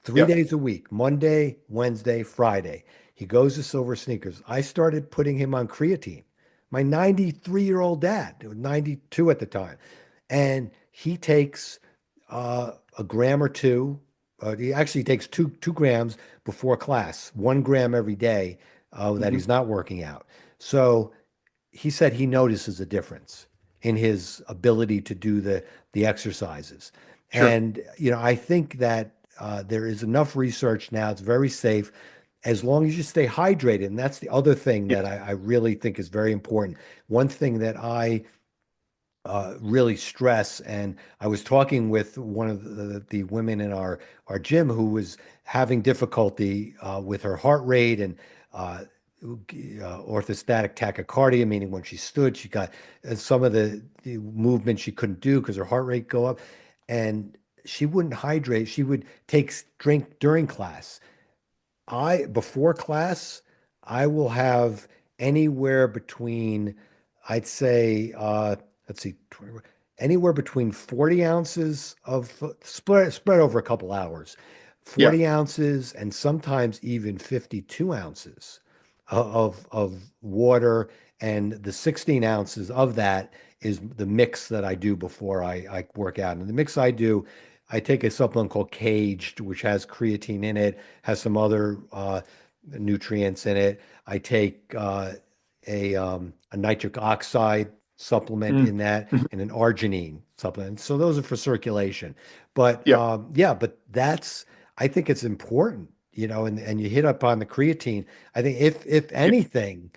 Three Yep. days a week, Monday, Wednesday, Friday. He goes to silver sneakers. I started putting him on creatine. My 93-year-old dad, 92 at the time, and he takes a gram or two. He actually takes two grams before class, 1 gram every day that Hmm. he's not working out. So he said he notices a difference in his ability to do the exercises. Sure. And I think that there is enough research now. It's very safe as long as you stay hydrated. And that's the other thing Yeah. that I really think is very important. One thing that I really stress, and I was talking with one of the women in our gym who was having difficulty with her heart rate and orthostatic tachycardia, meaning when she stood, she got some of the movement she couldn't do because her heart rate go up, and she wouldn't hydrate. She would drink during class. Before class, I will have anywhere between, I'd say, let's see, anywhere between 40 ounces of spread over a couple hours, Yeah. 40 ounces and sometimes even 52 ounces of water. And the 16 ounces of that is the mix that I do before I work out. And the mix I do, I take a supplement called Caged, which has creatine in it, has some other nutrients in it. I take a nitric oxide supplement Mm. in that Mhm. and an arginine supplement. So those are for circulation. But Yeah. yeah, but I think it's important, and you hit up on the creatine. I think if Yeah. anything,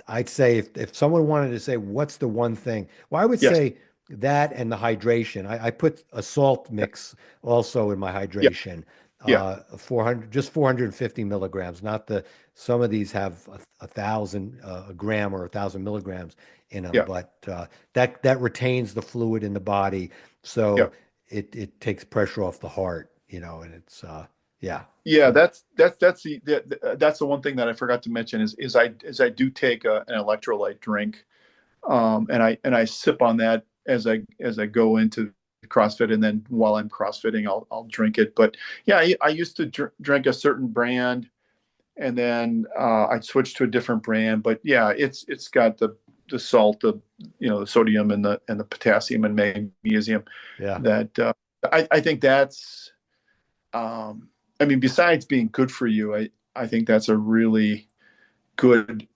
I'd say if someone wanted to say what's the one thing, well, I would Yes. say that and the hydration. I put a salt Yeah. mix also in my Yeah. hydration. Yeah. 400, just 450 milligrams, not some of these have a thousand, a gram or 1,000 milligrams in them, Yeah. but that retains the fluid in the body. Yeah. So it takes pressure off the heart, and it's, yeah. Yeah, So, that's the one thing that I forgot to mention is I do take an electrolyte drink, and I sip on that as I go into CrossFit, and then while I'm CrossFitting, I'll drink it. But yeah, I used to drink a certain brand, and then I switched to a different brand. But yeah, it's got the salt, the sodium and the potassium and magnesium yeah. that I think that's I mean, besides being good for you, I think that's a really good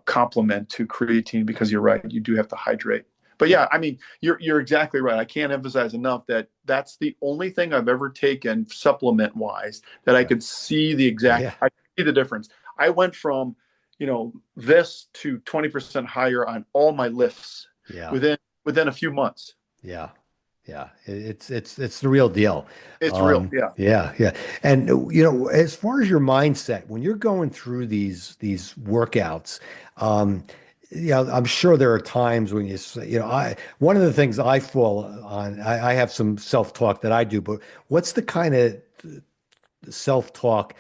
complement to creatine because you're right, you do have to hydrate. But yeah, I mean, you're exactly right. I can't emphasize enough that that's the only thing I've ever taken supplement wise that I Yeah. could see Yeah. I see the difference. I went from, this to 20% higher on all my lifts Yeah. within a few months. Yeah. Yeah. It's the real deal. It's real. Yeah. Yeah, yeah. And as far as your mindset, when you're going through these workouts, um, I'm sure there are times when you say, one of the things I fall on, I have some self-talk that I do, but what's the kind of self-talk?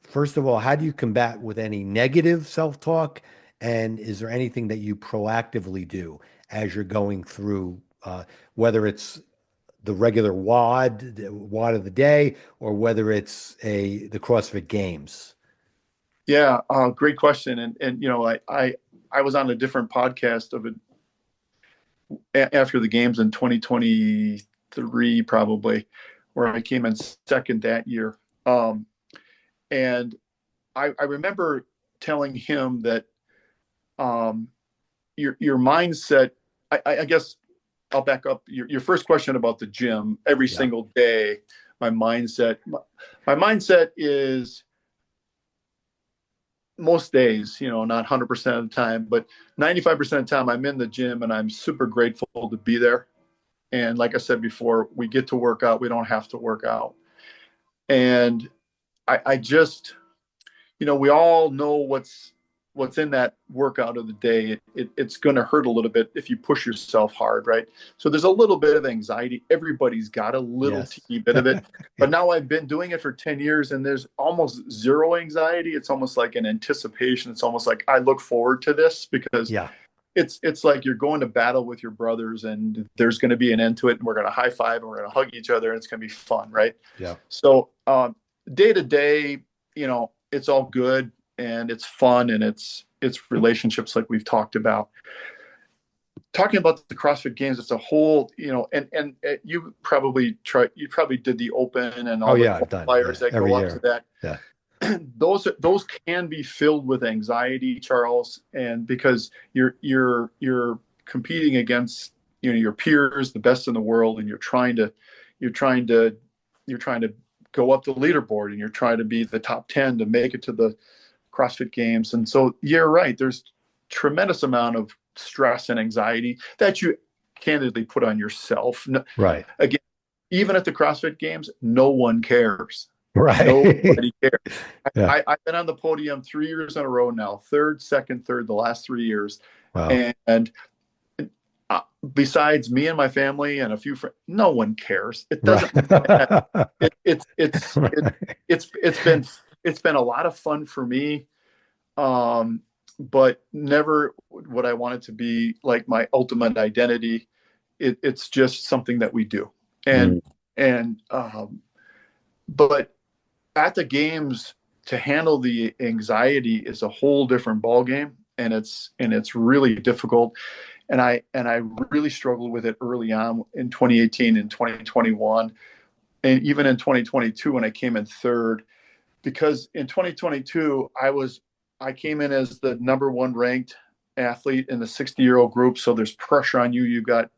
First of all, how do you combat with any negative self-talk? And is there anything that you proactively do as you're going through, whether it's the regular WOD of the day, or whether it's the CrossFit Games? Yeah, great question. And I was on a different podcast of it after the games in 2023 probably, where I came in second that year. And I remember telling him that, your mindset. I guess I'll back up your first question about the gym. Every Yeah. single day, my mindset is, most days, not 100% of the time, but 95% of the time I'm in the gym and I'm super grateful to be there. And like I said before, we get to work out. We don't have to work out. And I just, we all know what's in that workout of the day. It's going to hurt a little bit if you push yourself hard, right? So there's a little bit of anxiety. Everybody's got a little teeny bit of it. But now I've been doing it for 10 years and there's almost zero anxiety. It's almost like an anticipation. It's almost like I look forward to this because it's like you're going to battle with your brothers and there's going to be an end to it and we're going to high five and we're going to hug each other and it's going to be fun, right? Yeah. So day to day, it's all good and it's fun and it's relationships like we've talked about. Talking about the CrossFit Games, it's a whole, and you probably did the Open and all the qualifiers that go up to that. Yeah. Those can be filled with anxiety, Charles, and because you're competing against your peers, the best in the world, and you're trying to go up the leaderboard and you're trying to be the top 10 to make it to the CrossFit Games. And so you're right, there's tremendous amount of stress and anxiety that you candidly put on yourself. Right. Again, even at the CrossFit Games, no one cares. Right. Nobody cares. Yeah. I've been on the podium 3 years in a row now, second, third, the last 3 years. Wow. And besides me and my family and a few friends, no one cares. It doesn't. Right. It's been a lot of fun for me, but never would I want it to be like my ultimate identity. It's just something that we do, but at the games, to handle the anxiety is a whole different ballgame, and it's really difficult. And I really struggled with it early on in 2018 and 2021, and even in 2022 when I came in third, because in 2022 I came in as the number one ranked athlete in the 60-year-old group. So there's pressure on you. You got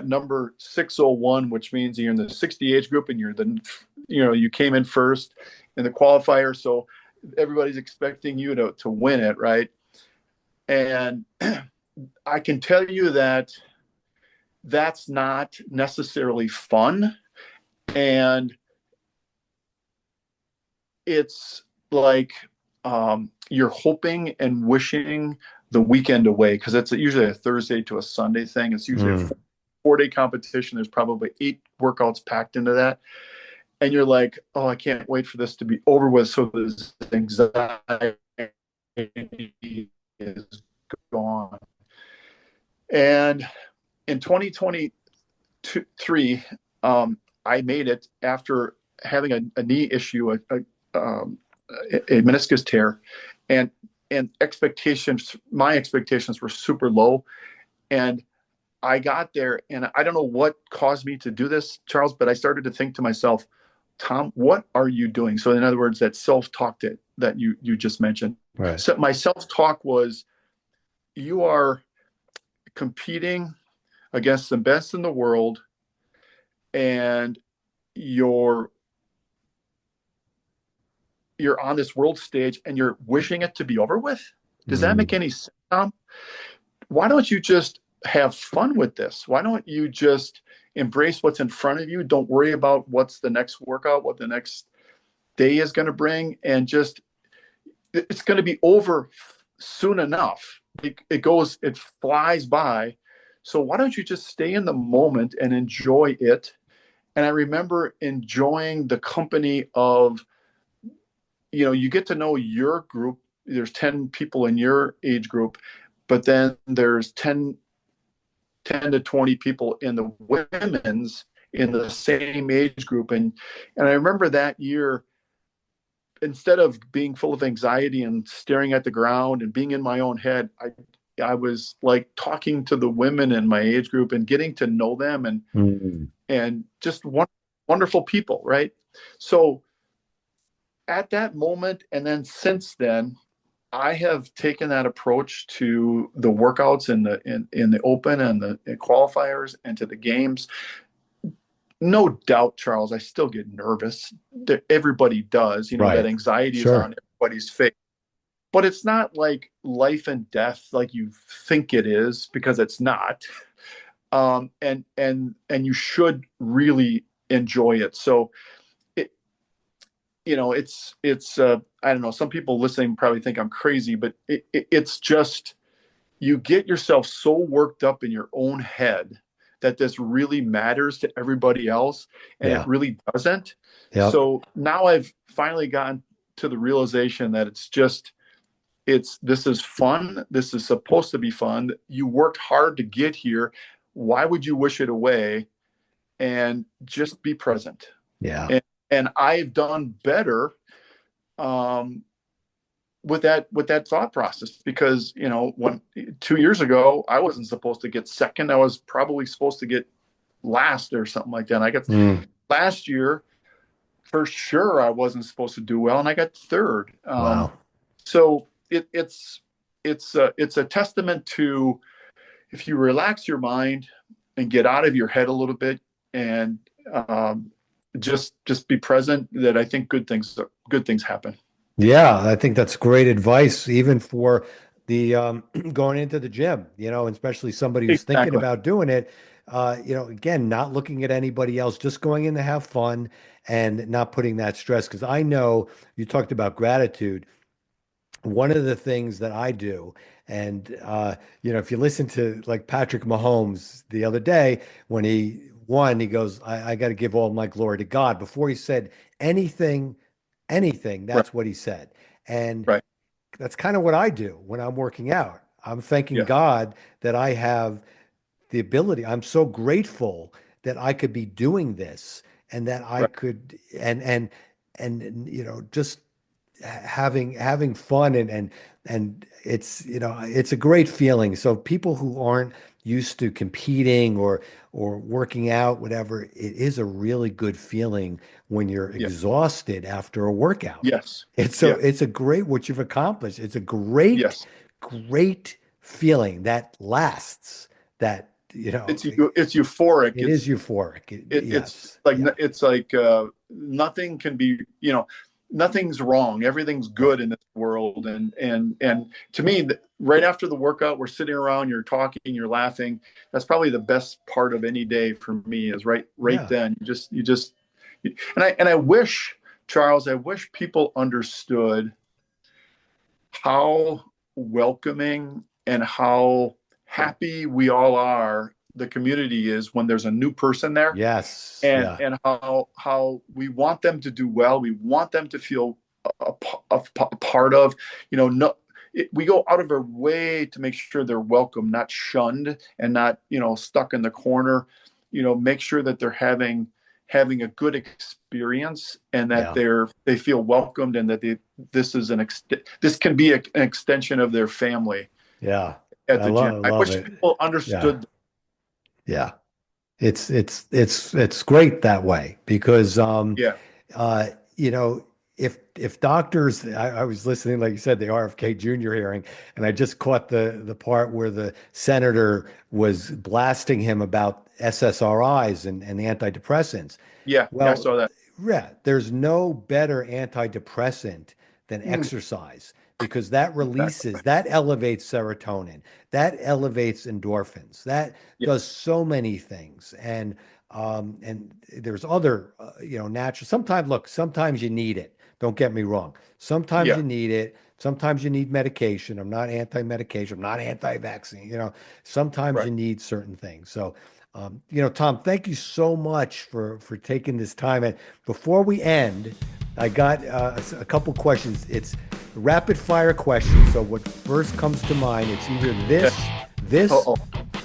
number 601, which means you're in the 60 age group and you came in first in the qualifier. So everybody's expecting you to win it, right? And I can tell you that that's not necessarily fun. And it's like you're hoping and wishing the weekend away, because it's usually a Thursday to a Sunday thing. It's usually a 4-day competition. There's probably 8 workouts packed into that. And you're like, oh, I can't wait for this to be over with. So this anxiety is gone. And in 2023, I made it after having a knee issue, a meniscus tear, and my expectations were super low. And I got there, and I don't know what caused me to do this, Charles, but I started to think to myself, Tom, what are you doing? So in other words, that self-talk that you just mentioned. Right. So my self-talk was, you are competing against the best in the world, and you're on this world stage and you're wishing it to be over with. Does that make any sense, Tom? Why don't you just have fun with this? Why don't you just embrace what's in front of you? Don't worry about what's the next workout, what the next day is going to bring, and just, it's going to be over soon enough. It flies by. So why don't you just stay in the moment and enjoy it? And I remember enjoying the company of, you get to know your group. There's 10 people in your age group, but then there's 10 to 20 people in the women's in the same age group. And I remember that year, instead of being full of anxiety and staring at the ground and being in my own head, I was like talking to the women in my age group and getting to know them, and just wonderful people, right? So at that moment, and then since then, I have taken that approach to the workouts in the open and the qualifiers and to the games. No doubt, Charles, I still get nervous. Everybody does, that Right. anxiety is Sure. on everybody's face. But it's not like life and death like you think it is, because it's not. And you should really enjoy it. So it, it's I don't know. Some people listening probably think I'm crazy, but it's just, you get yourself so worked up in your own head that this really matters to everybody else, and it Yeah. really doesn't. Yep. So now I've finally gotten to the realization that this is fun. This is supposed to be fun. You worked hard to get here. Why would you wish it away? And just be present. Yeah. And I've done better with that thought process, because when 2 years ago I wasn't supposed to get second. I was probably supposed to get last or something like that. And I got last year for sure I wasn't supposed to do well, and I got third. Wow. So it's a testament to, if you relax your mind and get out of your head a little bit, and just be present, that I think good things happen. Yeah, I think that's great advice, even for the going into the gym, and especially somebody who's thinking Exactly. about doing it. Again, not looking at anybody else, just going in to have fun and not putting that stress. Because I know you talked about gratitude. One of the things that I do, and if you listen to like Patrick Mahomes the other day when he won, he goes, I got to give all my glory to God. Before he said anything, Right. that's what he said. And Right. that's kind of what I do when I'm working out. I'm thanking Yeah. God that I have the ability. I'm so grateful that I could be doing this, and that I Right. could, and just having fun, and it's a great feeling. So people who aren't used to competing or working out, whatever, it is a really good feeling when you're Yeah. exhausted after a workout. Yes. Yeah. It's a great what you've accomplished. It's a great, Yes. great feeling that lasts. That It's euphoric. it is euphoric. It's Yes, like, yeah, nothing can be, nothing's wrong. Everything's right, good in this world. And to me, right after the workout, we're sitting around, you're talking, you're laughing. That's probably the best part of any day for me, is right yeah, then. And I wish, Charles, I wish people understood how welcoming and how happy we all are, the community is, when there's a new person there, yes, and yeah, how we want them to do well. We want them to feel a part of, no, we go out of our way to make sure they're welcome, not shunned, and not, stuck in the corner. Make sure that they're having a good experience, and that yeah, they feel welcomed, and that this can be an extension of their family yeah. at the gym. I I love wish it. people Yeah, understood. yeah. It's great that way because Yeah. uh you know if doctors I was listening, like you said, the RFK Jr. hearing, and I just caught the part where the senator was blasting him about SSRIs and the antidepressants. Yeah. Yeah. I Well, saw that. yeah, there's no better antidepressant than Mm, exercise, because that exactly. releases, that elevates serotonin, that elevates endorphins, that Yeah. does so many things. And there's other, natural. Sometimes, look, sometimes you need it. Don't get me wrong. Sometimes Yeah. you need it. Sometimes you need medication. I'm not anti-medication. I'm not anti-vaccine. Sometimes Right. you need certain things. So, Tom, thank you so much for taking this time. And before we end, I got a couple questions. It's rapid fire questions. So what first comes to mind, it's either Okay. this, Oh.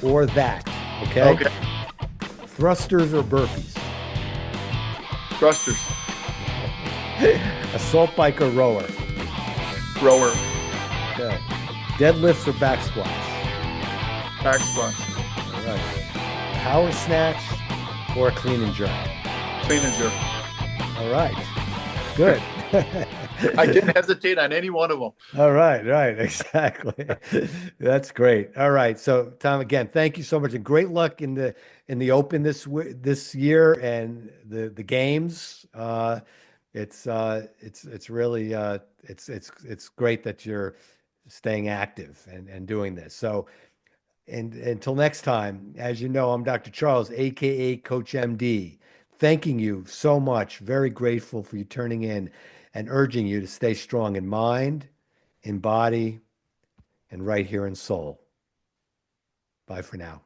or that. Okay? Okay. Thrusters or burpees? Thrusters. Assault bike or rower? Rower. Okay. Deadlifts or back squats? Back squats. All right. Power snatch or clean and jerk? Clean and jerk. All right. Good. I didn't hesitate on any one of them. All right, right, exactly. That's great. All right, so Tom, again, thank you so much, and great luck in the Open this year and the games. It's really it's great that you're staying active and doing this. So, and until next time, as you know, I'm Dr. Charles, aka Coach MD, thanking you so much. Very grateful for you turning in and urging you to stay strong in mind, in body, and right here in soul. Bye for now.